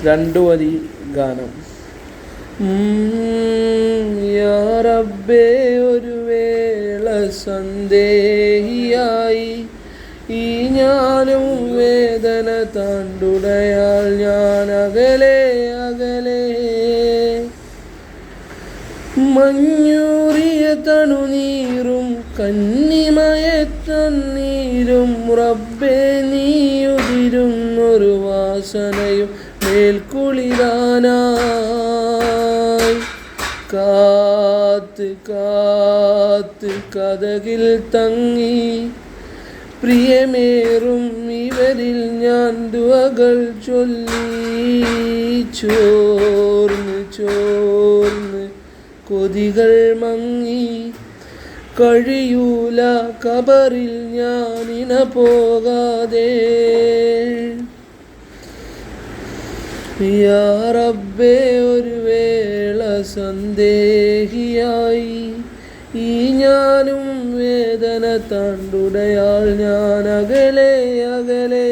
രണ്ടു വരി ഗാനം. യാ റബ്ബേ, ഒരു വേള സന്ദേഹിയായി ഈ ഞാനും വേദന താണ്ടുടയാൽ ഞാൻ അകലെ അകലെ. മഞ്ഞൂറിയ തണുനീരും കന്നിമയത്തണ്ണീരും റബ്ബേ നീയുതിരുന്നൊരു വാസനയും മേൽക്കുളിരാനായി കാത്ത് കാത്ത് കഥകിൽ തങ്ങി പ്രിയമേറും ഇവരിൽ ഞാൻ ദുആകൾ ചൊല്ലി. ചോർന്ന് ചോർന്ന് കൊതികൾ മങ്ങി കഴിയൂല ഖബറിൽ ഞാനിന പോകാതെ. യാ റബ്ബേ, ഒരു വേള സന്ദേഹിയായി ഈ ഞാനും വേദന താണ്ടുടയാൽ ഞാൻ അകലെ അകലെ.